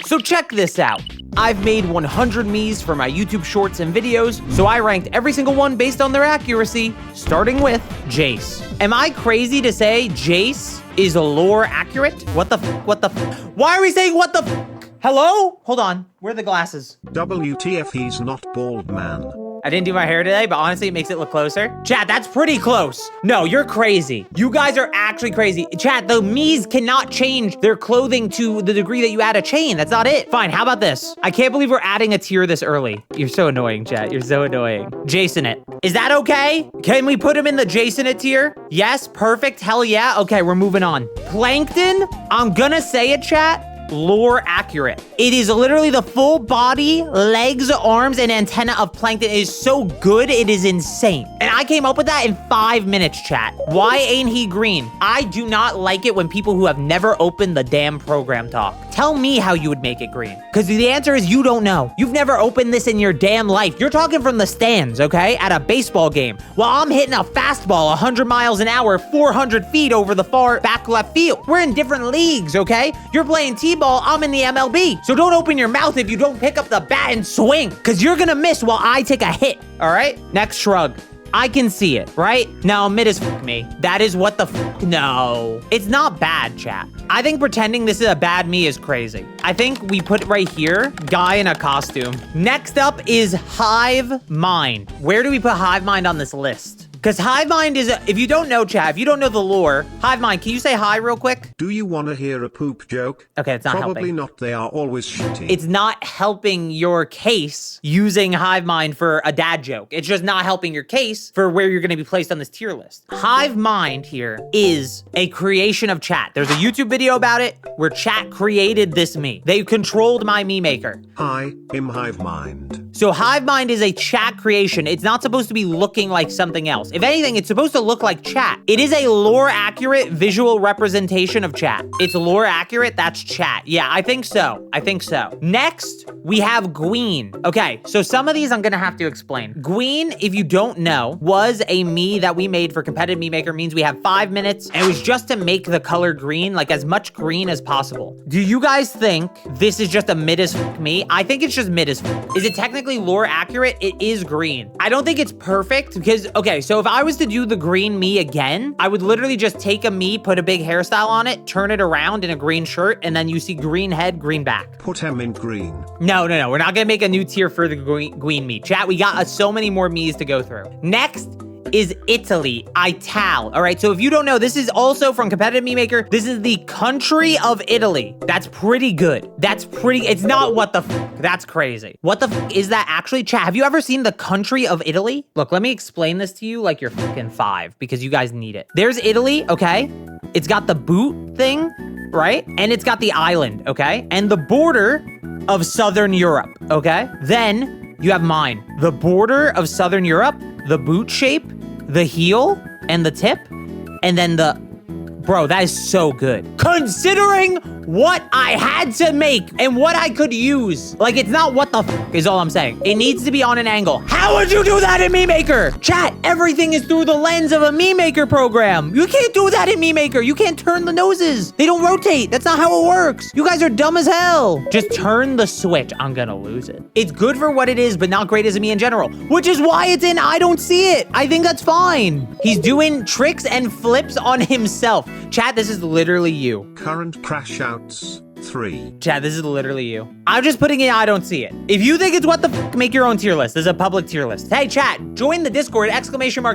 So check this out. I've made 100 Miis for my YouTube shorts and videos, so I ranked every single one based on their accuracy, starting with Jace. Am I crazy to say Jace is lore accurate? What the Why are we saying what the Hello? Hold on, where are the glasses? WTF, he's not bald, man. I didn't do my hair today, but honestly, it makes it look closer. Chat, that's pretty close. No, you're crazy. You guys are actually crazy. Chat, the Miis cannot change their clothing to the degree that you add a chain. That's not it. Fine, how about this? I can't believe we're adding a tier this early. You're so annoying, chat. You're so annoying. Jason it. Is that okay? Can we put him in the Jason it tier? Yes, perfect, hell yeah. Okay, we're moving on. Plankton, I'm gonna say it, chat. Lore accurate. It is literally the full body, legs, arms, and antenna of Plankton. It is so good, it is insane. And I came up with that in 5 minutes, chat. Why ain't he green? I do not like it when people who have never opened the damn program talk. Tell me how you would make it green. Because the answer is you don't know. You've never opened this in your damn life. You're talking from the stands, okay? At a baseball game. While I'm hitting a fastball 100 miles an hour, 400 feet over the far back left field. We're in different leagues, okay? You're playing T-ball, I'm in the MLB. So don't open your mouth if you don't pick up the bat and swing, because you're gonna miss while I take a hit, all right? Next shrug. I can see it, right? Now, mid is me. That is what the no. It's not bad, chat. I think pretending this is a bad Mii is crazy. I think we put right here, guy in a costume. Next up is Hive Mind. Where do we put Hive Mind on this list? Because Hive Mind is, if you don't know, chat, if you don't know the lore, Hive Mind, can you say hi real quick? Do you want to hear a poop joke? Okay, it's not helping. Probably not, they are always shitty. It's not helping your case using Hive Mind for a dad joke. It's just not helping your case for where you're going to be placed on this tier list. Hive Mind here is a creation of chat. There's a YouTube video about it where chat created this Mii. They controlled my Mii maker. Hi, I'm Hive Mind. So Hive Mind is a chat creation. It's not supposed to be looking like something else. If anything, it's supposed to look like chat. It is a lore accurate visual representation of chat. It's lore accurate, that's chat. Yeah, I think so. I think so. Next, we have Gween. Okay, so some of these I'm gonna have to explain. Gween, if you don't know, was a Mii that we made for competitive Mii Maker. Means we have 5 minutes, and it was just to make the color green, like as much green as possible. Do you guys think this is just a mid as Mii? I think it's just mid as Is it technically lore accurate? It is green. I don't think it's perfect because, okay, so if I was to do the green Mii again, I would literally just take a Mii, put a big hairstyle on it, turn it around in a green shirt, and then you see green head, green back. Put him in green. No. We're not gonna make a new tier for the Gween Mii. Chat, we got so many more Miis to go through. Next is Italy, Ital. All right, so if you don't know, this is also from Competitive Mii Maker. This is the country of Italy. That's pretty good. It's not what the that's crazy. What the is that actually, chat? Have you ever seen the country of Italy? Look, let me explain this to you like you're fucking 5 because you guys need it. There's Italy, okay? It's got the boot thing, right? And it's got the island, okay? And the border of Southern Europe, okay? Then you have mine. The border of Southern Europe, the boot shape, the heel, and the tip, and then bro, that is so good. Considering what I had to make and what I could use. Like, it's not what the is all I'm saying. It needs to be on an angle. How would you do that in Mii Maker? Chat, everything is through the lens of a Mii Maker program. You can't do that in Mii Maker. You can't turn the noses. They don't rotate. That's not how it works. You guys are dumb as hell. Just turn the switch. I'm gonna lose it. It's good for what it is, but not great as a Mii in general, which is why it's in I don't see it. I think that's fine. He's doing tricks and flips on himself. Chat, this is literally you. Current crash outs 3. Chat, this is literally you. I'm just putting it, I don't see it. If you think it's what the make your own tier list. There's a public tier list. Hey, chat, join the Discord,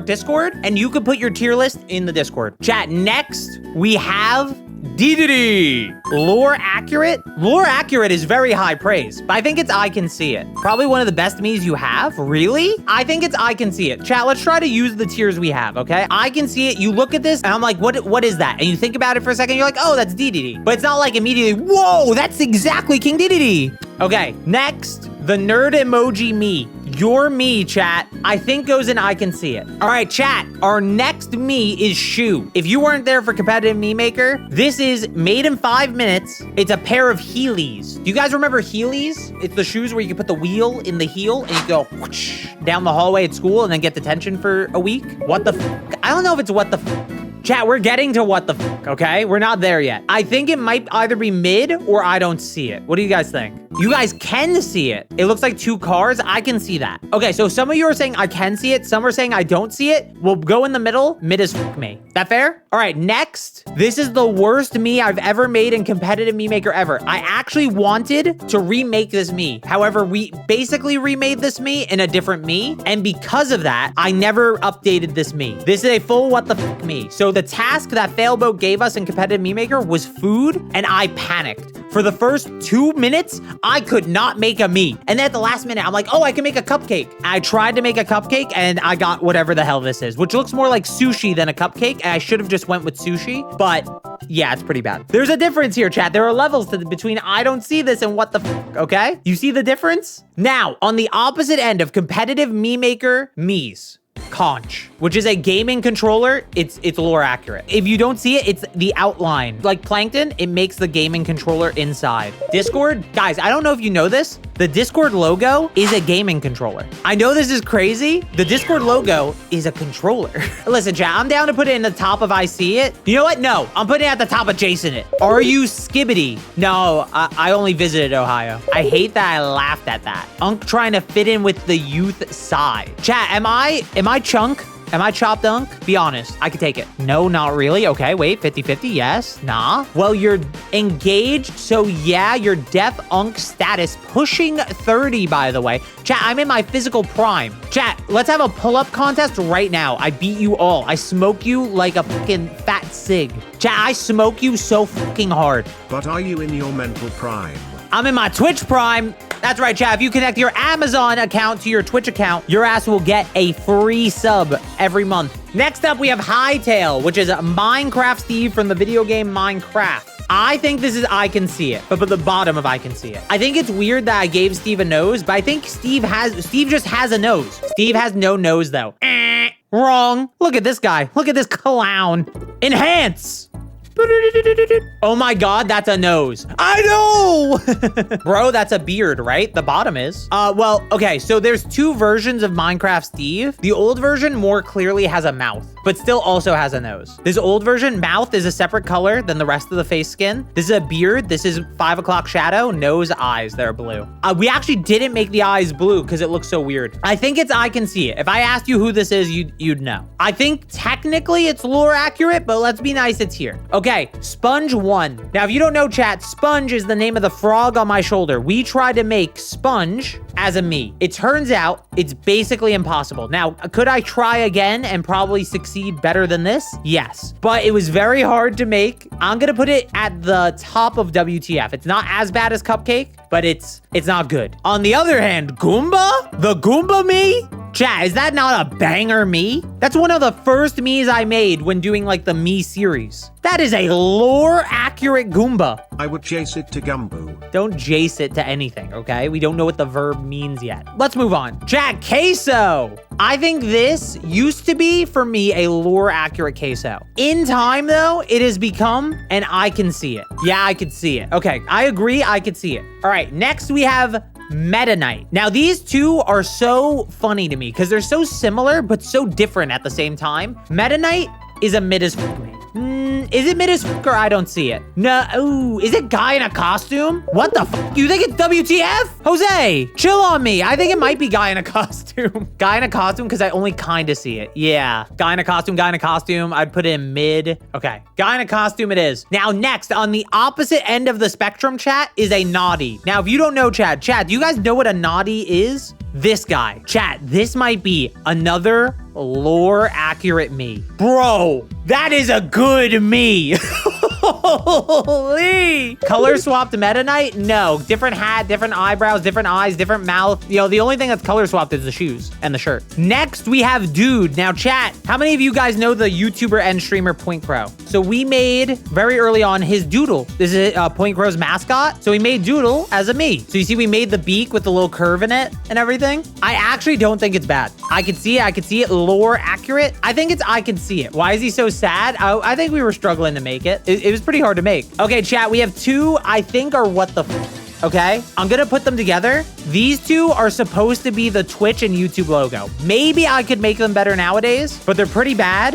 !Discord, and you can put your tier list in the Discord. Chat, next, we have Dedede. Lore accurate? Lore accurate is very high praise, but I think it's I can see it. Probably one of the best Miis you have. Really? I think it's I can see it. Chat, let's try to use the tiers we have, okay? I can see it. You look at this, and I'm like, what is that? And you think about it for a second, you're like, oh, that's Dedede. But it's not like immediately, whoa, that's exactly King Dedede. Okay, next, the Nerd Emoji Mii. Your Mii, chat, I think goes in I can see it. All right, chat, our next Mii is Shoe. If you weren't there for competitive Mii Maker, this is made in 5 minutes. It's a pair of Heelys. Do you guys remember Heelys? It's the shoes where you can put the wheel in the heel and you go whoosh down the hallway at school and then get detention for a week. What the I don't know if it's what the Chat, we're getting to what the fuck, okay? We're not there yet. I think it might either be mid or I don't see it. What do you guys think? You guys can see it. It looks like 2 cars. I can see that. Okay, so some of you are saying I can see it. Some are saying I don't see it. We'll go in the middle. Mid is fuck me. That fair? All right, next. This is the worst Mii I've ever made in competitive Mii Maker ever. I actually wanted to remake this Mii. However, we basically remade this Mii in a different Mii. And because of that, I never updated this Mii. This is a full what the fuck Mii. So the task that Failboat gave us in competitive Mii Maker was food, and I panicked. For the first 2 minutes, I could not make a Mii. And then at the last minute, I'm like, oh, I can make a cupcake. I tried to make a cupcake and I got whatever the hell this is, which looks more like sushi than a cupcake. And I should have just went with sushi, but yeah, it's pretty bad. There's a difference here, chat. There are levels between I don't see this and what the fuck, okay? You see the difference? Now, on the opposite end of competitive Mii Maker Miis, Conch, which is a gaming controller. It's lore accurate. If you don't see it, it's the outline. Like Plankton, it makes the gaming controller inside. Discord, guys, I don't know if you know this. The Discord logo is a gaming controller. I know this is crazy. The Discord logo is a controller. Listen, chat, I'm down to put it in the top of I see it. You know what? No, I'm putting it at the top of Jason it. Are you skibbity? No, I only visited Ohio. I hate that I laughed at that. Unk trying to fit in with the youth side. Chat, am I chunk? Am I chopped unk? Be honest. I could take it. No, not really. Okay, wait. 50-50. Yes. Nah. Well, you're engaged. So yeah, your deaf unk status pushing 30, by the way. Chat, I'm in my physical prime. Chat, let's have a pull-up contest right now. I beat you all. I smoke you like a fucking fat cig. Chat, I smoke you so fucking hard. But are you in your mental prime? I'm in my Twitch prime. That's right, chat. If you connect your Amazon account to your Twitch account, your ass will get a free sub every month. Next up, we have Hightail, which is Minecraft Steve from the video game Minecraft. I think this is I can see it, but the bottom of I can see it. I think it's weird that I gave Steve a nose, but I think Steve just has a nose. Steve has no nose, though. Wrong. Look at this guy. Look at this clown. Enhance. Oh my God, that's a nose. I know. Bro, that's a beard, right? The bottom is. Well, okay, so there's 2 versions of Minecraft Steve. The old version more clearly has a mouth, but still also has a nose. This old version, mouth is a separate color than the rest of the face skin. This is a beard. This is 5 o'clock shadow, nose, eyes, they're blue. We actually didn't make the eyes blue because it looks so weird. I think it's I can see it. If I asked you who this is, you'd know. I think technically it's lore accurate, but let's be nice, it's here. Okay, Sponge 1. Now, if you don't know, chat, Sponge is the name of the frog on my shoulder. We tried to make Sponge as a Mii. It turns out it's basically impossible. Now, could I try again and probably succeed better than this? Yes, but it was very hard to make. I'm gonna put it at the top of WTF. It's not as bad as Cupcake, but it's not good. On the other hand, Goomba? The Goomba Mii? Chat, is that not a banger Mii? That's one of the first Miis I made when doing like the Mii series. That is a lore accurate Goomba. I would chase it to Gumbo. Don't jace it to anything, okay? We don't know what the verb means yet. Let's move on. Chat, queso. I think this used to be, for me, a lore accurate queso. In time, though, it has become an I can see it. Yeah, I could see it. Okay, I agree, I could see it. All right, next we have Meta Knight. Now, these 2 are so funny to me because they're so similar, but so different at the same time. Meta Knight is a mid as fuck me. Is it mid as fuck or I don't see it? No, ooh, is it guy in a costume? What the fuck? You think it's WTF? Jose, chill on me. I think it might be guy in a costume. Guy in a costume because I only kind of see it. Yeah, guy in a costume. I'd put it in mid. Okay, guy in a costume it is. Now, next, on the opposite end of the spectrum, chat, is a naughty. Now, if you don't know, chat, do you guys know what a naughty is? This guy. Chat, this might be another lore accurate Mii. Bro, that is a good Mii. Holy. Color swapped Meta Knight? No. Different hat, different eyebrows, different eyes, different mouth. You know, the only thing that's color swapped is the shoes and the shirt. Next, we have Dude. Now, chat, how many of you guys know the YouTuber and streamer Point Crow? So we made, very early on, his Doodle. This is Point Crow's mascot. So we made Doodle as a Mii. So you see we made the beak with the little curve in it and everything. I actually don't think it's bad. I could see it. Lore accurate. I think it's I can see it. Why is he so sad? I think we were struggling to make it. It was pretty hard to make. Okay, chat, we have 2 I think are what the f. Okay, I'm gonna put them together. These 2 are supposed to be the Twitch and YouTube logo. Maybe I could make them better nowadays, but they're pretty bad.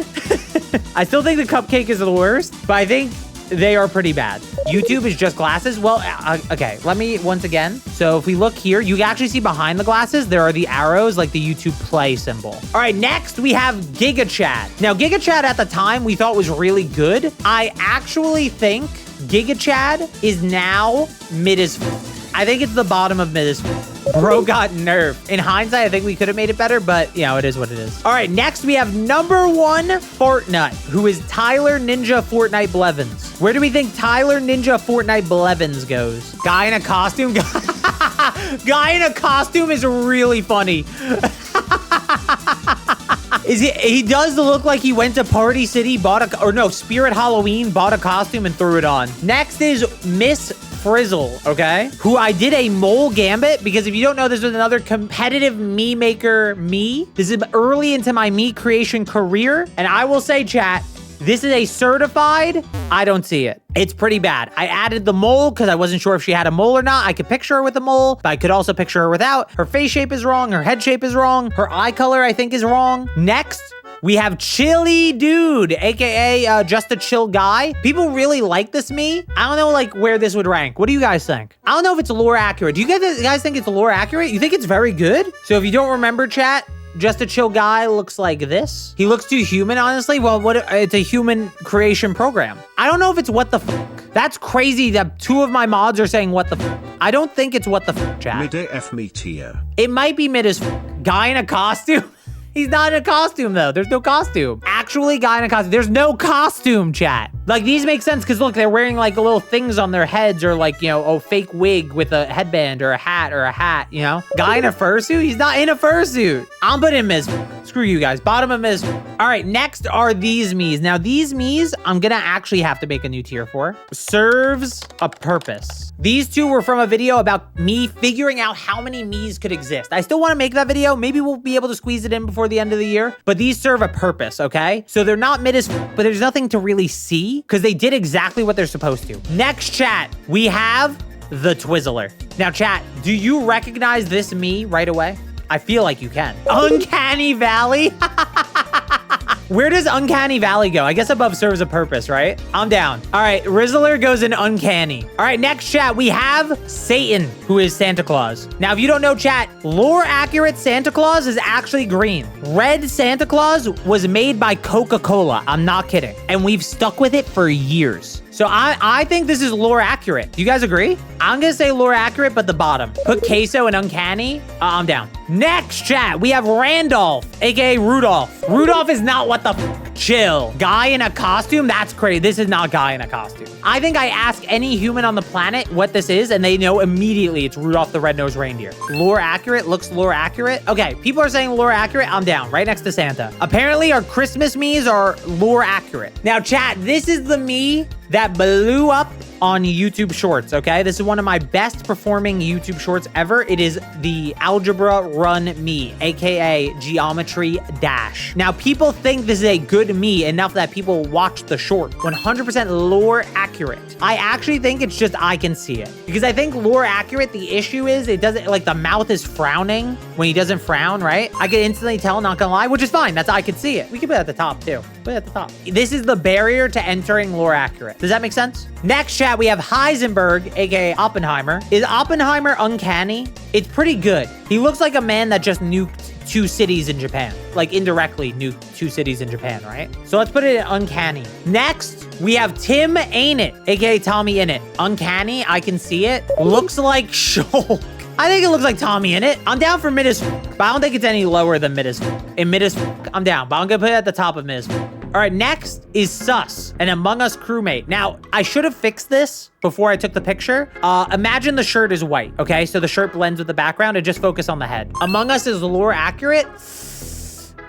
I still think the Cupcake is the worst, but I think they are pretty bad. YouTube is just glasses. Well, okay, let me once again. So if we look here, you can actually see behind the glasses, there are the arrows like the YouTube play symbol. All right, next we have Giga Chat. Now, Giga Chat at the time we thought was really good. I actually think Giga Chat is now mid as I think it's the bottom of mid as Bro got nerfed. In hindsight, I think we could have made it better, but you know, it is what it is. All right, next we have number 1 Fortnite, who is Tyler Ninja Fortnite Blevins. Where do we think Tyler Ninja Fortnite Blevins goes? Guy in a costume? Guy in a costume is really funny. He does look like he went to Party City, Spirit Halloween, bought a costume and threw it on. Next is Miss Frizzle, okay? Who I did a mole gambit because if you don't know, this was another competitive Mii maker Mii. This is early into my Mii creation career. And I will say, chat, this is a certified, I don't see it. It's pretty bad. I added the mole because I wasn't sure if she had a mole or not. I could picture her with a mole, but I could also picture her without. Her face shape is wrong. Her head shape is wrong. Her eye color, I think, is wrong. Next, we have Chilly Dude, aka just a chill guy. People really like this Mii. I don't know like where this would rank. What do you guys think? I don't know if it's lore accurate. Do you guys think it's lore accurate? You think it's very good? So if you don't remember, chat, just a chill guy looks like this. He looks too human, honestly. Well, it's a human creation program. I don't know if it's what the fuck. That's crazy that 2 of my mods are saying what the fuck. I don't think it's what the fuck, chat. Mid-AF Mii tier. It might be mid as fuck. Guy in a costume? He's not in a costume, though. There's no costume. Actually, guy in a costume. There's no costume, chat. Like, these make sense because, look, they're wearing, like, little things on their heads or, like, you know, a fake wig with a headband or a hat, you know? Guy in a fursuit? He's not in a fursuit. I'm putting him as... Screw you guys. Bottom of Miz. All right, next are these Miis. Now, these Miis, I'm going to actually have to make a new tier for. Serves a purpose. These 2 were from a video about me figuring out how many Miis could exist. I still want to make that video. Maybe we'll be able to squeeze it in before the end of the year. But these serve a purpose, okay? So they're not mid as but there's nothing to really see because they did exactly what they're supposed to. Next, chat, we have the Twizzler. Now, chat, do you recognize this Mii right away? I feel like you can. Uncanny Valley? Where does Uncanny Valley go? I guess above serves a purpose, right? I'm down. All right, Rizzler goes in Uncanny. All right, next, chat, we have Satan, who is Santa Claus. Now, if you don't know, chat, lore-accurate Santa Claus is actually green. Red Santa Claus was made by Coca-Cola. I'm not kidding. And we've stuck with it for years. So I think this is lore accurate. Do you guys agree? I'm gonna say lore accurate, but the bottom. Put Queso and Uncanny. I'm down. Next, chat, we have Randolph, aka Rudolph. Rudolph is not what the f. Chill. Guy in a costume? That's crazy. This is not guy in a costume. I think I ask any human on the planet what this is, and they know immediately it's Rudolph the Red-Nosed Reindeer. Lore accurate? Looks lore accurate? Okay, people are saying lore accurate. I'm down. Right next to Santa. Apparently, our Christmas Miis are lore accurate. Now, chat, this is the Mii that blew up on YouTube Shorts, okay? This is one of my best performing YouTube Shorts ever. It is the Algebra Run Mii, aka Geometry Dash. Now, people think this is a good Mii enough that people watch the short. 100% lore accurate. I actually think it's just I can see it. Because I think lore accurate, the issue is it doesn't, like the mouth is frowning when he doesn't frown, right? I can instantly tell, not gonna lie, which is fine. That's, I can see it. We can put it at the top too. Put it at the top. This is the barrier to entering lore accurate. Does that make sense? Next, chat, we have Heisenberg, aka Oppenheimer. Is Oppenheimer uncanny? It's pretty good. He looks like a man that just nuked 2 cities in Japan. Like indirectly nuked 2 cities in Japan, right? So let's put it in uncanny. Next, we have Tim Ain't It, aka Tommy Innit. Uncanny, I can see it. Looks like Shulk. I think it looks like Tommy in it. I'm down for mid as but I don't think it's any lower than mid as In mid as I'm down, but I'm gonna put it at the top of mid as All right, next is Sus, an Among Us crewmate. Now, I should have fixed this before I took the picture. Imagine the shirt is white, okay? So the shirt blends with the background and just focus on the head. Among Us is lore accurate.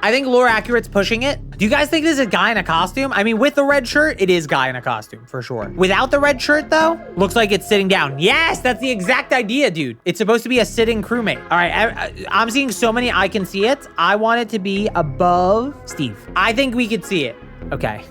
I think lore accurate's pushing it. Do you guys think this is a guy in a costume? I mean, with the red shirt, it is guy in a costume for sure. Without the red shirt though, looks like it's sitting down. Yes, that's the exact idea, dude. It's supposed to be a sitting crewmate. All right, I'm seeing so many I can see it. I want it to be above Steve. I think we could see it. Okay.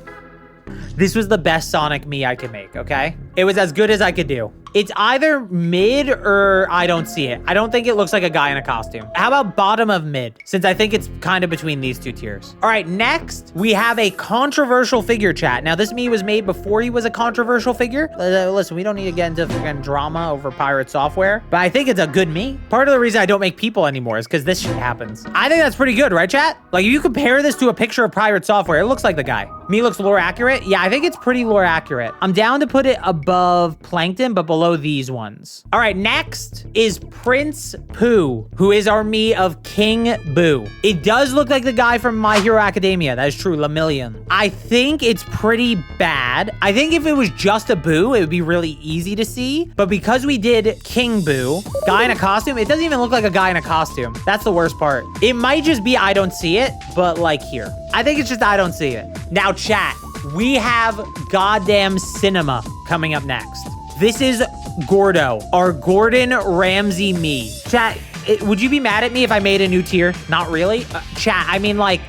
This was the best Sonic Mii I could make, okay? It was as good as I could do. It's either mid or I don't see it. I don't think it looks like a guy in a costume. How about bottom of mid? Since I think it's kind of between these two tiers. All right, next, we have a controversial figure, chat. Now, this Mii was made before he was a controversial figure. Listen, we don't need to get into freaking drama over pirate software, but I think it's a good Mii. Part of the reason I don't make people anymore is because this shit happens. I think that's pretty good, right, chat? Like, if you compare this to a picture of pirate software, it looks like the guy. Mii looks lore accurate. Yeah, I think it's pretty lore accurate. I'm down to put it above Plankton, but below these ones. All right, next is Prince Pooh, who is our Mii of King Boo. It does look like the guy from My Hero Academia. That is true, Lemillion. I think it's pretty bad. I think if it was just a Boo, it would be really easy to see. But because we did King Boo, guy in a costume, it doesn't even look like a guy in a costume. That's the worst part. It might just be I don't see it, but like here. I think it's just I don't see it. Now, chat, we have goddamn Cinema coming up next. This is Gordo, our Gordon Ramsay Mii. Chat, would you be mad at me if I made a new tier? Not really. Chat, I mean, like,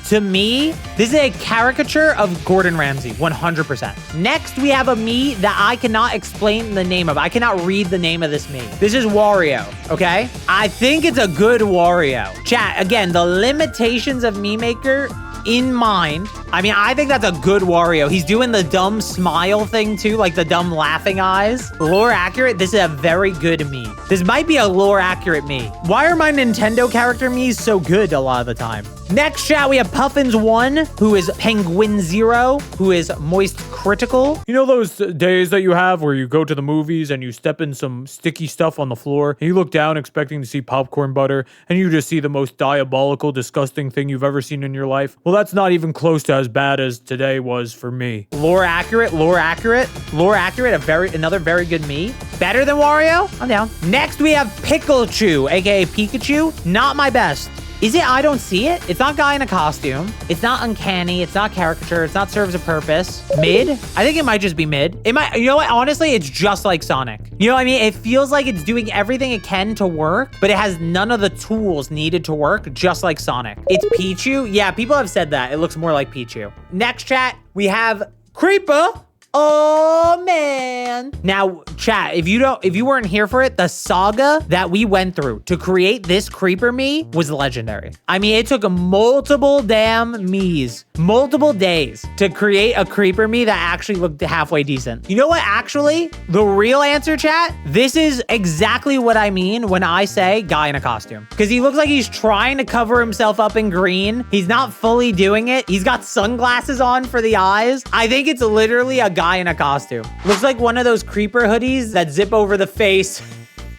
to me, this is a caricature of Gordon Ramsay, 100%. Next, we have a Mii that I cannot explain the name of. I cannot read the name of this Mii. This is Wario, okay? I think it's a good Wario. Chat, again, the limitations of Mii Maker in mind. I mean, I think that's a good Wario. He's doing the dumb smile thing too, like the dumb laughing eyes. Lore accurate, this is a very good Mii. This might be a lore accurate Mii. Why are my Nintendo character Miis so good a lot of the time? Next, chat, we have Puffins 1, who is Penguin 0, who is Moist Critical. You know those days that you have where you go to the movies and you step in some sticky stuff on the floor and you look down expecting to see popcorn butter and you just see the most diabolical, disgusting thing you've ever seen in your life? Well, that's not even close to as bad as today was for me. Lore accurate, lore accurate, lore accurate, another very good Mii. Better than Wario? I'm down. Next, we have Pikachu, aka Pikachu. Not my best. Is it I don't see it? It's not guy in a costume. It's not uncanny. It's not caricature. It's not serves a purpose. Mid? I think it might just be mid. It might, you know what? Honestly, it's just like Sonic. You know what I mean? It feels like it's doing everything it can to work, but it has none of the tools needed to work, just like Sonic. It's Pichu. Yeah, people have said that. It looks more like Pichu. Next, chat, we have Creeper. Oh man. Now, chat, if you weren't here for it, the saga that we went through to create this Creeper Mii was legendary. I mean, it took multiple damn Miis, multiple days to create a Creeper Mii that actually looked halfway decent. You know what? Actually, the real answer, chat, this is exactly what I mean when I say guy in a costume. Because he looks like he's trying to cover himself up in green. He's not fully doing it. He's got sunglasses on for the eyes. I think it's literally a guy in a costume. Looks like one of those creeper hoodies that zip over the face.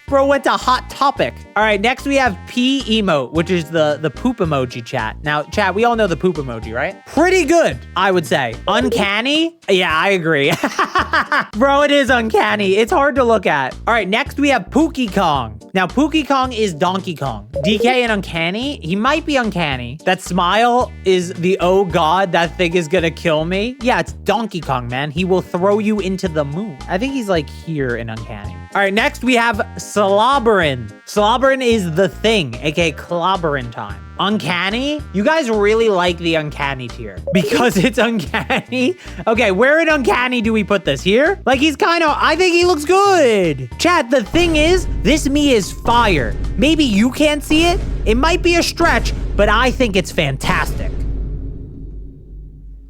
Bro went to Hot Topic. All right, next we have P emote, which is the poop emoji, chat. Now, chat, we all know the poop emoji, right? Pretty good, I would say. Uncanny? Yeah, I agree. Bro, it is uncanny. It's hard to look at. All right, next we have Pookie Kong. Now, Pookie Kong is Donkey Kong. DK and uncanny? He might be uncanny. That smile is the, oh God, that thing is gonna kill me. Yeah, it's Donkey Kong, man. He will throw you into the moon. I think he's like here in uncanny. All right, next we have Slobberin. Slobberin is the thing, aka clobberin time. Uncanny? You guys really like the uncanny tier because it's uncanny. Okay, where in uncanny do we put this? Here? Like he's kind of, I think he looks good. Chat, the thing is, this Mii is fire. Maybe you can't see it. It might be a stretch, but I think it's fantastic.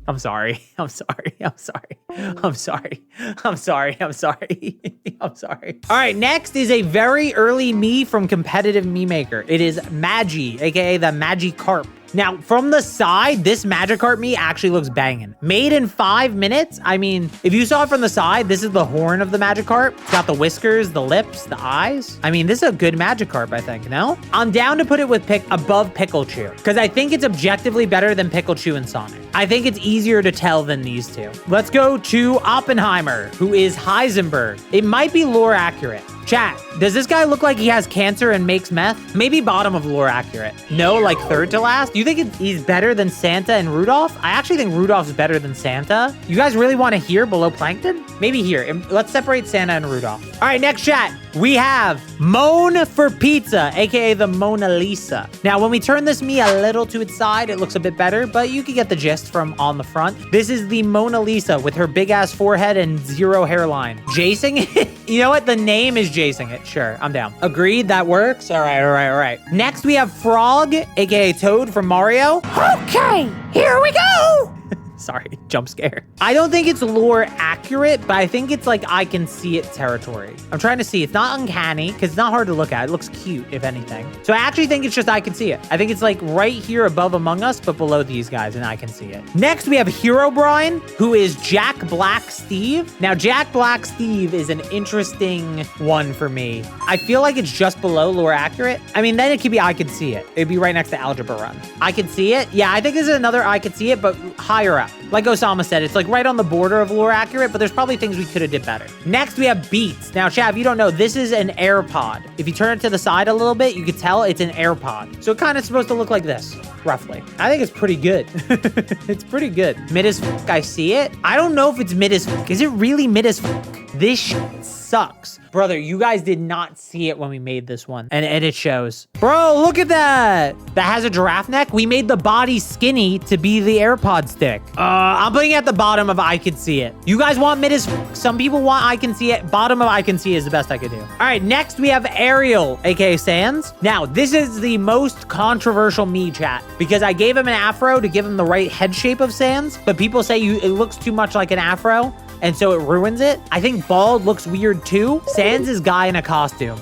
I'm sorry. I'm sorry. I'm sorry. I'm sorry. I'm sorry. I'm sorry. I'm sorry. All right, next is a very early Mii from Competitive Mii Maker. It is Magi, aka the Magikarp. Now, from the side, this Magikarp Mii actually looks banging. Made in 5 minutes. I mean, if you saw it from the side, this is the horn of the Magikarp. It's got the whiskers, the lips, the eyes. I mean, this is a good Magikarp, I think, no? I'm down to put it with above Pikachu because I think it's objectively better than Pikachu and Sonic. I think it's easier to tell than these two. Let's go to Oppenheimer, who is Heisenberg. It might be lore accurate. Chat, does this guy look like he has cancer and makes meth? Maybe bottom of lore accurate. No, like third to last? Do you think he's better than Santa and Rudolph? I actually think Rudolph's better than Santa. You guys really want to hear below Plankton? Maybe here. Let's separate Santa and Rudolph. All right, next chat. we have Moan for Pizza, aka the Mona Lisa. Now, when we turn this Mii a little to its side, it looks a bit better, but you can get the gist from on the front. This is the Mona Lisa with her big ass forehead and zero hairline. Jacing it? You know what? The name is Jacing it. Sure, I'm down. Agreed, that works. All right. Next, we have Frog, aka Toad from Mario. Okay, here we go. Sorry, jump scare. I don't think it's lore accurate, but I think it's like I can see it territory. I'm trying to see. It's not uncanny because it's not hard to look at. It looks cute, if anything. So I actually think it's just I can see it. I think it's like right here above Among Us, but below these guys, and I can see it. Next, we have Herobrine, who is Jack Black Steve. Now, Jack Black Steve is an interesting one for me. I feel like it's just below lore accurate. I mean, then it could be I can see it. It'd be right next to Algebra Run. I can see it. Yeah, I think this is another I can see it, but higher up. Like Osama said, it's like right on the border of lore accurate, but there's probably things we could have did better. Next, we have Beats. Now, Chad, if you don't know, this is an AirPod. If you turn it to the side a little bit, you can tell it's an AirPod. So it kind of supposed to look like this, roughly. I think it's pretty good. It's pretty good. Mid as fuck, I see it. I don't know if it's mid as fuck. Is it really mid as fuck? This shit sucks. Brother, you guys did not see it when we made this one. And it shows. Bro, look at that. That has a giraffe neck. We made the body skinny to be the AirPod stick. I'm putting it at the bottom of I can see it. You guys want mid as fuck? Some people want I can see it. Bottom of I can see is the best I could do. All right, next we have Ariel, aka Sans. Now, this is the most controversial Mii, chat, because I gave him an afro to give him the right head shape of Sans, but people say it looks too much like an afro, and so it ruins it. I think bald looks weird too. Sans is guy in a costume.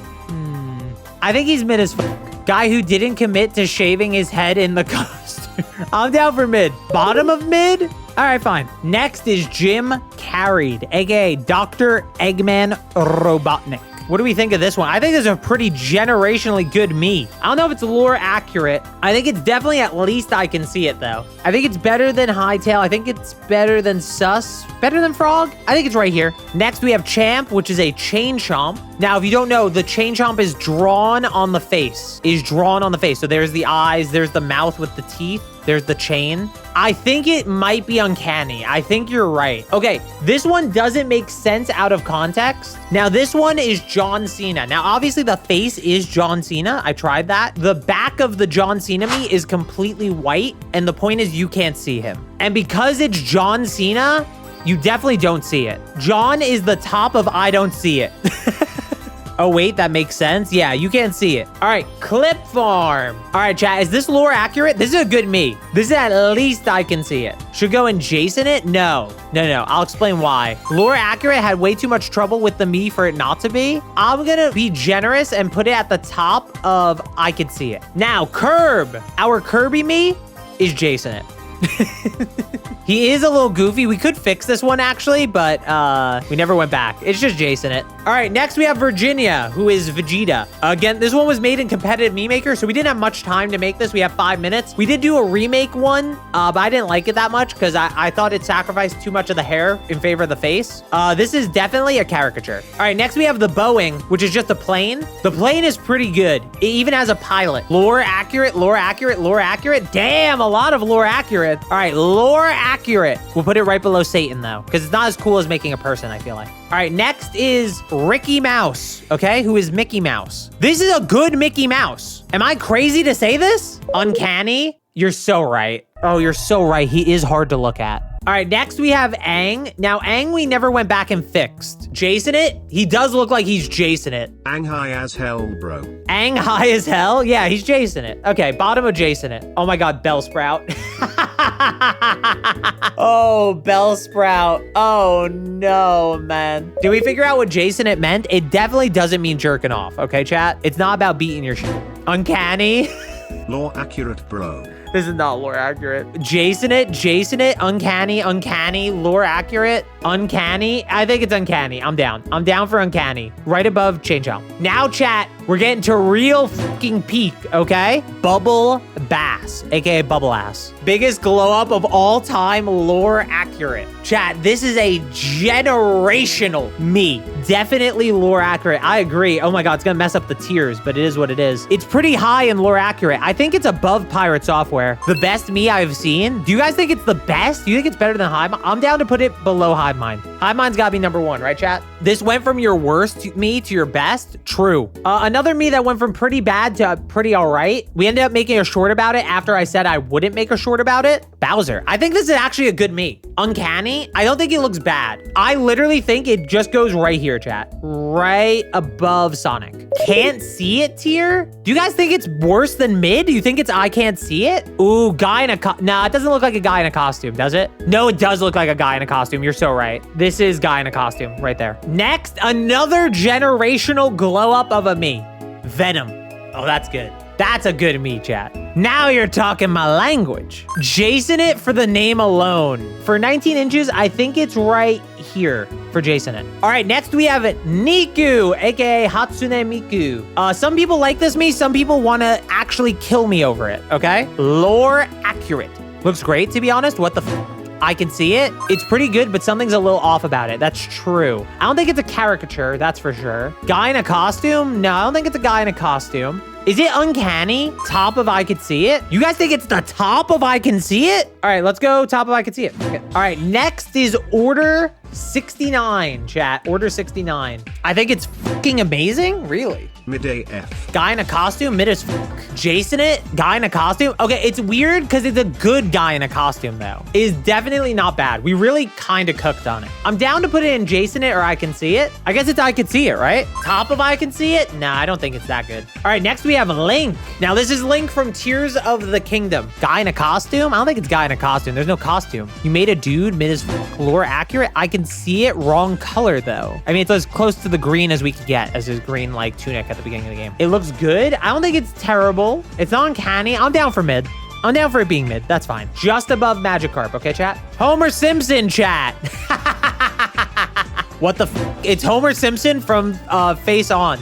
I think he's mid as fuck. Guy who didn't commit to shaving his head in the costume. I'm down for mid. Bottom of mid? All right, fine. Next is Jim Carried, aka Dr. Eggman Robotnik. What do we think of this one? I think this is a pretty generationally good Mii. I don't know if it's lore accurate. I think it's definitely at least I can see it, though. I think it's better than Hightail. I think it's better than Sus. Better than Frog? I think it's right here. Next, we have Champ, which is a Chain Chomp. Now, if you don't know, the Chain Chomp is drawn on the face. So there's the eyes, there's the mouth with the teeth, there's the chain. I think it might be uncanny. I think you're right. Okay, this one doesn't make sense out of context. Now, this one is John Cena. Now, obviously, the face is John Cena. I tried that. The back of the John Cena Mii is completely white, and the point is you can't see him. And because it's John Cena, you definitely don't see it. John is the top of I don't see it. Oh, wait, that makes sense. Yeah, you can't see it. All right, Clip Farm. All right, chat, is this lore accurate? This is a good Mii. This is at least I can see it. Should go and Jason it? No. I'll explain why. Lore accurate had way too much trouble with the Mii for it not to be. I'm gonna be generous and put it at the top of I could see it. Now, Curb. Our Kirby Mii is Jason it. He is a little goofy. We could fix this one actually, but we never went back. It's just Jason it. All right, next we have Virginia, who is Vegeta. Again, this one was made in competitive Mii Maker, so we didn't have much time to make this. We have 5 minutes. We did do a remake one, but I didn't like it that much because I thought it sacrificed too much of the hair in favor of the face. This is definitely a caricature. All right, next we have the Boeing, which is just a plane. The plane is pretty good. It even has a pilot. Lore accurate. Damn, a lot of lore accurate. All right, lore accurate. We'll put it right below Satan though, because it's not as cool as making a person, I feel like. All right, next is Ricky Mouse, okay, who is Mickey Mouse. This is a good Mickey Mouse. Am I crazy to say this? Uncanny? You're so right. Oh, you're so right. He is hard to look at. All right, next we have Aang. Now, Aang we never went back and fixed. Jason it? He does look like he's Jason it. Aang high as hell, bro. Aang high as hell? Yeah, he's Jason it. Okay, bottom of Jason it. Oh my God, Bellsprout. Oh, Bellsprout. Oh no, man. Did we figure out what Jason it meant? It definitely doesn't mean jerking off, okay, chat? It's not about beating your shit. Uncanny. Lore accurate, bro. This is not lore accurate. Jason it, uncanny, lore accurate, uncanny. I think it's uncanny. I'm down for uncanny. Right above Chain Chomp. Now, chat, we're getting to real fucking peak, okay? Bubble Bass, aka Bubble Ass. Biggest glow up of all time, lore accurate. Chat, this is a generational Mii. Definitely lore accurate. I agree. Oh my God, it's gonna mess up the tiers, but it is what it is. It's pretty high in lore accurate. I think it's above Pirate Software. The best Mii I've seen. Do you guys think it's the best? Do you think it's better than Hive Mind? I'm down to put it below Hive Mind. Hive Mind's gotta be number one, right, chat? This went from your worst Mii to your best. True. Another Mii that went from pretty bad to pretty all right. We ended up making a short about it after I said I wouldn't make a short about it. Bowser. I think this is actually a good Mii. Uncanny. I don't think it looks bad. I literally think it just goes right here, chat. Right above Sonic. Can't see it tier? Do you guys think it's worse than mid? Do you think it's I can't see it? Ooh, guy in a nah, it doesn't look like a guy in a costume, does it? No, it does look like a guy in a costume. You're so right. This is guy in a costume right there. Next, another generational glow up of a Mii. Venom. Oh, that's good. That's a good Mii, chat. Now you're talking my language. Jason it for the name alone. For 19 inches, I think it's right here for Jason it. All right, next we have Niku, aka Hatsune Miku. Some people like this Mii, some people want to actually kill me over it, okay? Lore accurate. Looks great, to be honest. What the f? I can see it. It's pretty good, but something's a little off about it. That's true. I don't think it's a caricature, that's for sure. Guy in a costume? No, I don't think it's a guy in a costume. Is it uncanny? Top of I could see it? You guys think it's the top of I can see it? All right, let's go top of I can see it. Okay. All right, next is Order 69, chat. Order 69. I think it's fucking amazing. Really? Mid AF. Guy in a costume, mid as fuck. Jason it, guy in a costume. Okay, it's weird because it's a good guy in a costume though. It is definitely not bad. We really kind of cooked on it. I'm down to put it in Jason it or I can see it. I guess it's I can see it, right? Top of I can see it? Nah, I don't think it's that good. All right, next we have Link. Now this is Link from Tears of the Kingdom. Guy in a costume? I don't think it's guy in a costume. There's no costume. You made a dude, mid as fuck. Lore accurate. I can see it. Wrong color though. I mean, it's as close to the green as we could get as his green like tunic at the beginning of the game. It looks good. I don't think it's terrible. It's not uncanny. I'm down for mid. I'm down for it being mid. That's fine. Just above Magikarp. Okay, chat? Homer Simpson, chat. What the f? It's Homer Simpson from Face On.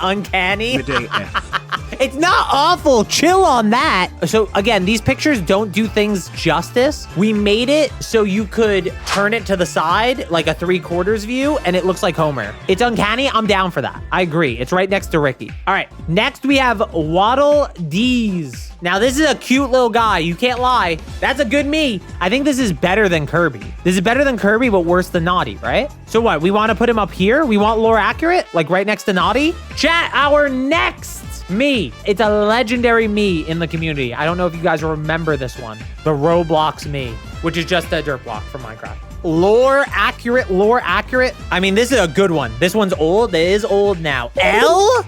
Uncanny. Mid AF. It's not awful. Chill on that. So again, these pictures don't do things justice. We made it so you could turn it to the side like a 3/4 view and it looks like Homer. It's uncanny. I'm down for that. I agree. It's right next to Ricky. All right. Next we have Waddle Dees. Now this is a cute little guy. You can't lie. That's a good Mii. I think this is better than Kirby. This is better than Kirby, but worse than Naughty, right? So what? We want to put him up here? We want lore accurate? Like right next to Naughty? Chat, our next Mii. It's a legendary Mii in the community. I don't know if you guys remember this one. The Roblox Mii, which is just a dirt block from Minecraft. Lore accurate, lore accurate. I mean, this is a good one. This one's old. It is old now. L?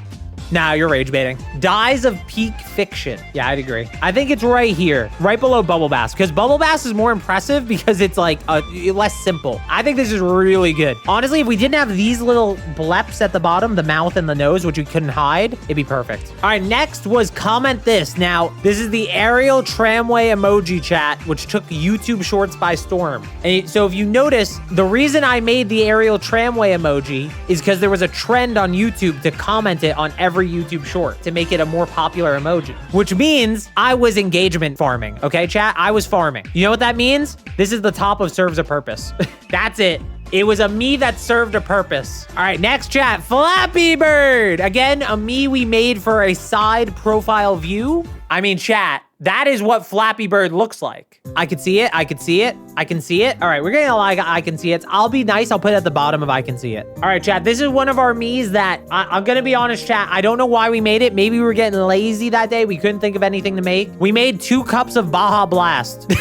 Nah, you're rage baiting. Dies of peak fiction. Yeah, I'd agree. I think it's right here, right below Bubble Bass, because Bubble Bass is more impressive because it's like less simple. I think this is really good. Honestly, if we didn't have these little bleps at the bottom, the mouth and the nose, which we couldn't hide, it'd be perfect. All right, next was comment this. Now, this is the aerial tramway emoji chat, which took YouTube Shorts by storm. And so if you notice, the reason I made the aerial tramway emoji is because there was a trend on YouTube to comment it on every YouTube short to make it a more popular emoji, which means I was engagement farming. Okay, chat? I was farming. You know what that means? This is the top of serves a purpose. That's it. It was a Mii that served a purpose. All right, next chat, Flappy Bird. Again, a Mii we made for a side profile view. I mean, chat, that is what Flappy Bird looks like. I could see it, I could see it, I can see it. All right, we're getting a lot of I can see it. I'll be nice, I'll put it at the bottom of I can see it. All right, chat, this is one of our Miis that, I'm gonna be honest, chat, I don't know why we made it. Maybe we were getting lazy that day. We couldn't think of anything to make. We made 2 cups of Baja Blast.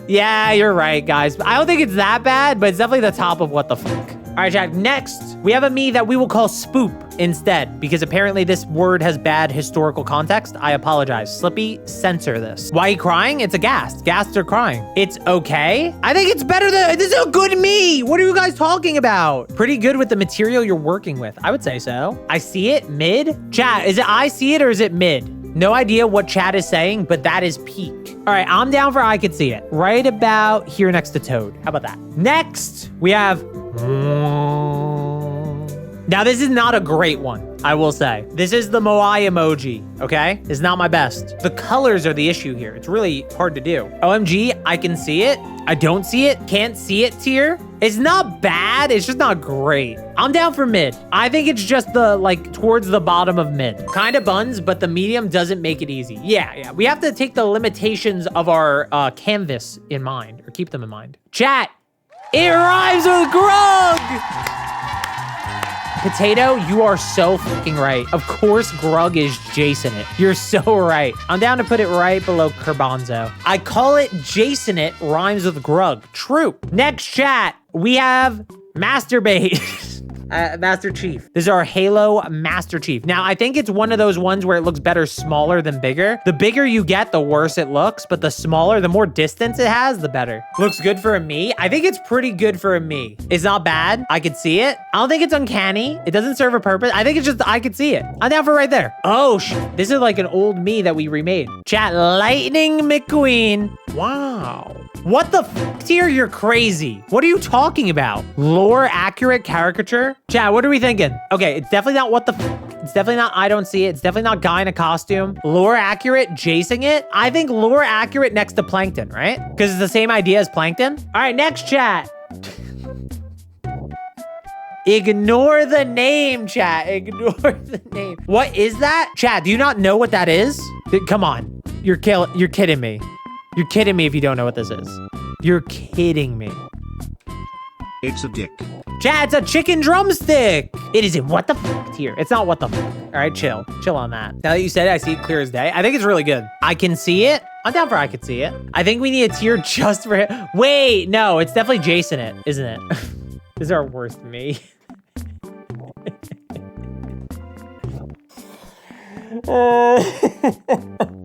Yeah, you're right, guys. I don't think it's that bad, but it's definitely the top of what the fuck. All right, chat, next, we have a Mii that we will call Spoop instead, because apparently this word has bad historical context. I apologize. Slippy, censor this. Why are you crying? It's a Ghast. Ghasts are crying. It's okay. I think it's better than, this is a good Mii. What are you guys talking about? Pretty good with the material you're working with. I would say so. I see it, mid. Chat, is it I see it or is it mid? No idea what chat is saying, but that is peak. All right, I'm down for I could see it. Right about here next to Toad. How about that? Next, we have... Now, this is not a great one, I will say. This is the Moai emoji, okay? It's not my best. The colors are the issue here. It's really hard to do. OMG, I can see it. I don't see it. Can't see it tier. It's not bad. It's just not great. I'm down for mid. I think it's just the, like, towards the bottom of mid. Kind of buns, but the medium doesn't make it easy. Yeah. We have to take the limitations of our canvas in mind, or keep them in mind. Chat. It rhymes with Grug! Potato, you are so fucking right. Of course, Grug is Jason it. You're so right. I'm down to put it right below Kerbanzo. I call it Jason it rhymes with Grug. True. Next chat, we have Masturbate. Master Chief. This is our Halo Master Chief. Now, I think it's one of those ones where it looks better smaller than bigger. The bigger you get, the worse it looks, but the smaller, the more distance it has, the better. Looks good for a Mii. I think it's pretty good for a Mii. It's not bad. I could see it. I don't think it's uncanny. It doesn't serve a purpose. I think it's just, I could see it. I'm down for right there. Oh, this is like an old Mii that we remade. Chat, Lightning McQueen. Wow. What the f tier? You're crazy. What are you talking about? Lore accurate caricature? Chat, what are we thinking? Okay, it's definitely not what the f. It's definitely not I don't see it. It's definitely not guy in a costume. Lore accurate, Jacing it. I think lore accurate next to Plankton, right? Because it's the same idea as Plankton. All right, next chat. Ignore the name, chat. Ignore the name. What is that? Chat, do you not know what that is? Come on. You're kidding me. You're kidding me if you don't know what this is. You're kidding me. It's a dick. Chat, it's a chicken drumstick. It isn't what the f tier. It's not what the f. All right, chill. Chill on that. Now that you said it, I see it clear as day. I think it's really good. I can see it. I'm down for I can see it. I think we need a tier just for him. Wait, no, it's definitely Jason it, isn't it? This is our worst Mii.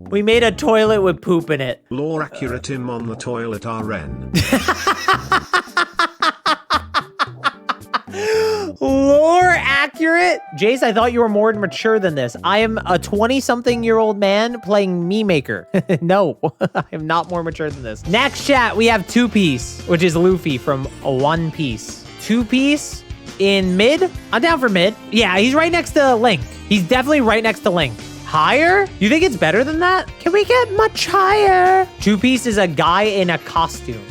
We made a toilet with poop in it. Lore accurate him on the toilet RN. Lore accurate? Jace, I thought you were more mature than this. I am a 20-something-year-old man playing Mii Maker. No, I am not more mature than this. Next chat, we have Two Piece, which is Luffy from One Piece. Two Piece in mid? I'm down for mid. Yeah, he's right next to Link. He's definitely right next to Link. Higher? You think it's better than that? Can we get much higher? Two Piece is a guy in a costume.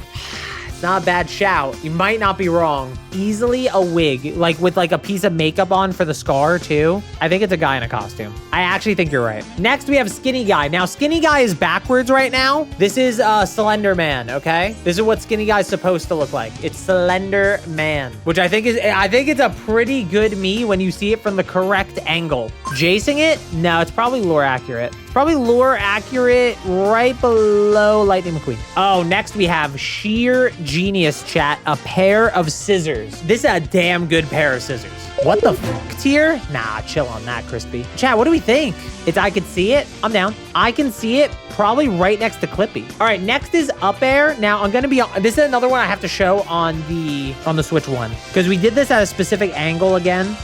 It's not a bad shout. You might not be wrong. Easily a wig, like with like a piece of makeup on for the scar too. I think it's a guy in a costume. I actually think you're right. Next, we have Skinny Guy. Now, Skinny Guy is backwards right now. This is Slender Man, okay? This is what Skinny Guy is supposed to look like. It's Slender Man, which I think it's a pretty good Mii when you see it from the correct angle. Jacing it? No, it's probably lore accurate. It's probably lore accurate right below Lightning McQueen. Oh, next we have Sheer Genius, chat. A pair of scissors. This is a damn good pair of scissors. What the f tier? Nah, chill on that, Crispy. Chat, what do we think? I could see it. I'm down. I can see it probably right next to Clippy. All right, next is Up Air. Now, I'm gonna be on, this is another one I have to show on the Switch one, because we did this at a specific angle again.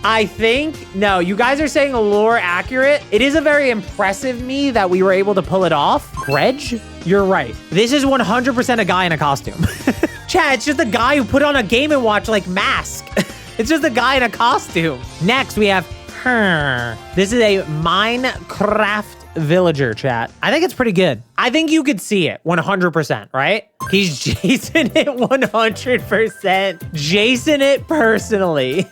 I think, no, you guys are saying lore accurate. It is a very impressive Mii that we were able to pull it off. Greg, you're right. This is 100% a guy in a costume. Chat, it's just a guy who put on a Game & Watch like mask. It's just a guy in a costume. Next, we have her. This is a Minecraft villager, chat. I think it's pretty good. I think you could see it 100%, right? He's Jason it 100%. Jason it personally.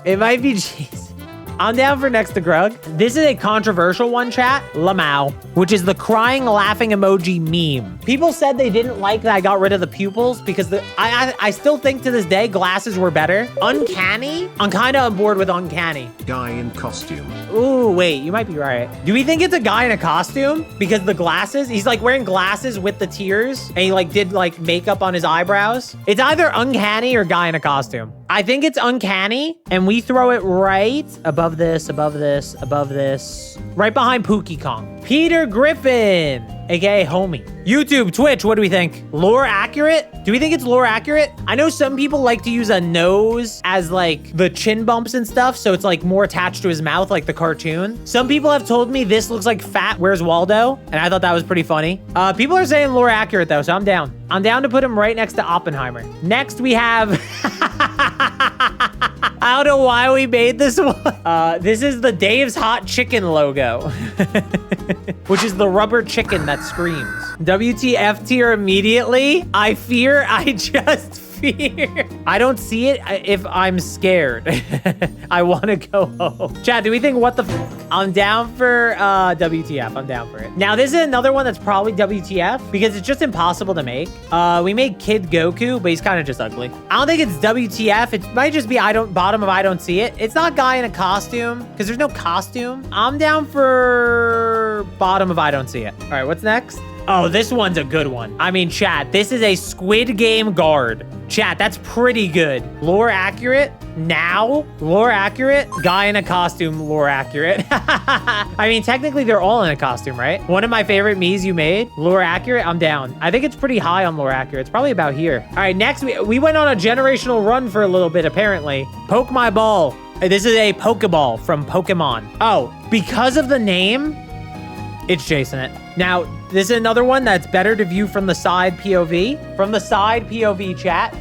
It might be Jason. I'm down for next to Grug. This is a controversial one, chat. Lamau, which is the crying, laughing emoji meme. People said they didn't like that I got rid of the pupils because I still think to this day glasses were better. Uncanny? I'm kind of on board with uncanny. Guy in costume. Ooh, wait, you might be right. Do we think it's a guy in a costume? Because the glasses, he's like wearing glasses with the tears and he like did like makeup on his eyebrows. It's either uncanny or guy in a costume. I think it's uncanny and we throw it right above this, above this, above this, right behind Pookie Kong. Peter Griffin, aka Homie. YouTube, Twitch, what do we think? Lore accurate? Do we think it's lore accurate? I know some people like to use a nose as like the chin bumps and stuff, so it's like more attached to his mouth like the cartoon. Some people have told me this looks like Fat Where's Waldo, and I thought that was pretty funny. People are saying lore accurate though, so I'm down. I'm down to put him right next to Oppenheimer. Next we have... I don't know why we made this one. This is the Dave's Hot Chicken logo, which is the rubber chicken that screams. WTF tier immediately. I fear I just fear. I don't see it if I'm scared. I want to go home. Chat, do we think what the I'm down for WTF. I'm down for it. Now, this is another one that's probably WTF because it's just impossible to make. We made Kid Goku, but he's kind of just ugly. I don't think it's WTF. It might just be bottom of I don't see it. It's not guy in a costume because there's no costume. I'm down for bottom of I don't see it. All right, what's next? Oh, this one's a good one. I mean, chat, this is a Squid Game guard. Chat, that's pretty good. Lore accurate. Now, lore accurate. Guy in a costume, lore accurate. I mean, technically, they're all in a costume, right? One of my favorite Miis you made, lore accurate, I'm down. I think it's pretty high on lore accurate. It's probably about here. All right, next, we went on a generational run for a little bit, apparently. Poke my ball. This is a Pokeball from Pokemon. Oh, because of the name, it's Jason it. Now, this is another one that's better to view from the side POV. From the side POV, chat,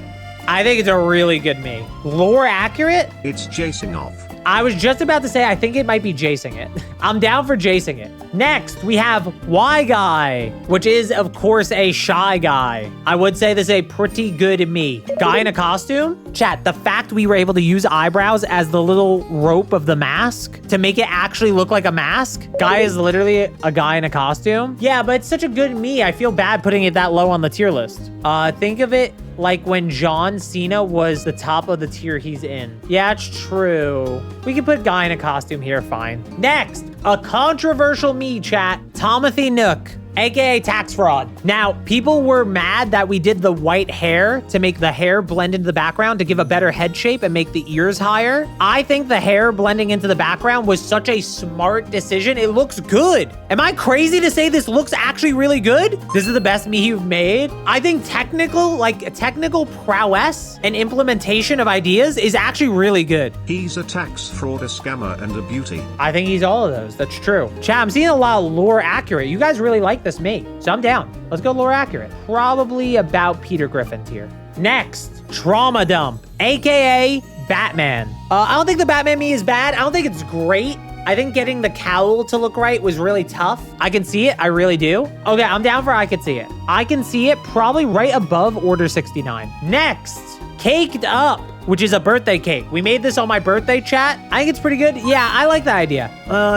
I think it's a really good Mii. Lore accurate? It's chasing off. I was just about to say, I think it might be Jacing it. I'm down for Jacing it. Next, we have Y Guy, which is, of course, a shy guy. I would say this is a pretty good Mii. Guy in a costume? Chat, the fact we were able to use eyebrows as the little rope of the mask to make it actually look like a mask. Guy is literally a guy in a costume. Yeah, but it's such a good Mii. I feel bad putting it that low on the tier list. Think of it like when John Cena was the top of the tier he's in. Yeah, it's true. We can put guy in a costume here, fine. Next, a controversial Mii, chat. Timothy Nook, aka tax fraud. Now, people were mad that we did the white hair to make the hair blend into the background to give a better head shape and make the ears higher. I think the hair blending into the background was such a smart decision. It looks good. Am I crazy to say this looks actually really good? This is the best Mii you've made. I think technical prowess and implementation of ideas is actually really good. He's a tax fraud, a scammer, and a beauty. I think he's all of those. That's true. Chat, I'm seeing a lot of lore accurate. You guys really like this Mii, so I'm down. Let's go lore accurate. Probably about Peter Griffin tier. Next, Trauma Dump, aka Batman. I don't think the Batman Mii is bad. I don't think it's great. I think getting the cowl to look right was really tough. I can see it. I really do. Okay, I'm down for I can see it. I can see it probably right above Order 69. Next, Caked Up, which is a birthday cake. We made this on my birthday, chat. I think it's pretty good. Yeah, I like the idea.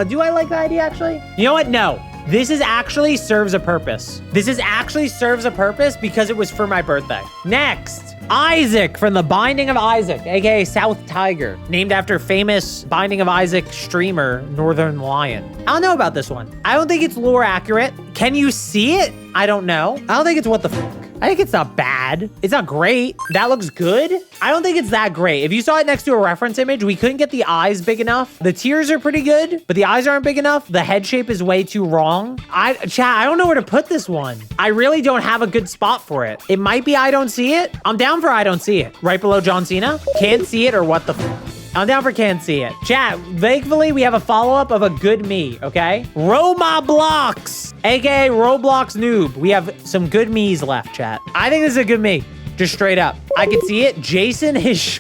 Do I like the idea, actually? You know what? No. This is actually serves a purpose. This is actually serves a purpose because it was for my birthday. Next, Isaac from the Binding of Isaac, aka South Tiger, named after famous Binding of Isaac streamer, Northern Lion. I don't know about this one. I don't think it's lore accurate. Can you see it? I don't know. I don't think it's what the fuck. I think it's not bad. It's not great. That looks good. I don't think it's that great. If you saw it next to a reference image, we couldn't get the eyes big enough. The tears are pretty good, but the eyes aren't big enough. The head shape is way too wrong. Chat, I don't know where to put this one. I really don't have a good spot for it. It might be I don't see it. I'm down for I don't see it. Right below John Cena. Can't see it or what the f. I'm down for can't see it. Chat, thankfully, we have a follow-up of a good Mii, okay? Roblox, aka Roblox Noob. We have some good Miis left, chat. I think this is a good Mii. Just straight up. I can see it. Jason is...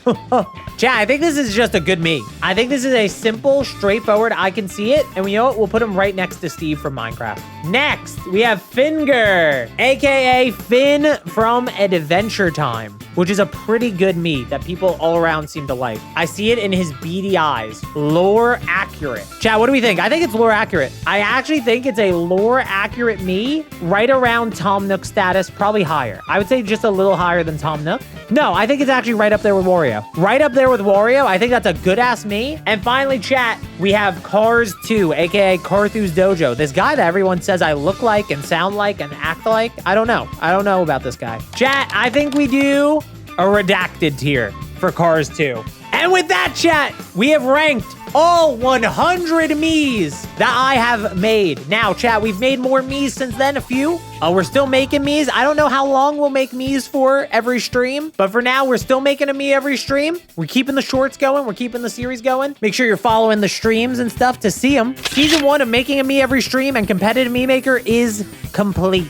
Chat, I think this is just a good Mii. I think this is a simple, straightforward, I can see it. And you know what? We'll put him right next to Steve from Minecraft. Next, we have Finger, aka Finn from Adventure Time, which is a pretty good Mii that people all around seem to like. I see it in his beady eyes. Lore accurate. Chat, what do we think? I think it's lore accurate. I actually think it's a lore accurate Mii, right around Tom Nook status, probably higher. I would say just a little higher than Tom Nook. No, I think it's actually right up there with Wario. Right up there with Wario. I think that's a good ass Mii. And finally, chat, we have Cars 2, aka Carthu's Dojo. This guy that everyone says I look like and sound like and act like. I don't know. I don't know about this guy. Chat, I think we do a redacted tier for Cars 2. And with that, chat, we have ranked all 100 Miis that I have made. Now, chat, we've made more Miis since then, a few. We're still making Miis. I don't know how long we'll make Miis for every stream, but for now, we're still making a Mii every stream. We're keeping the shorts going. We're keeping the series going. Make sure you're following the streams and stuff to see them. Season 1 of making a Mii every stream and competitive Mii maker is complete.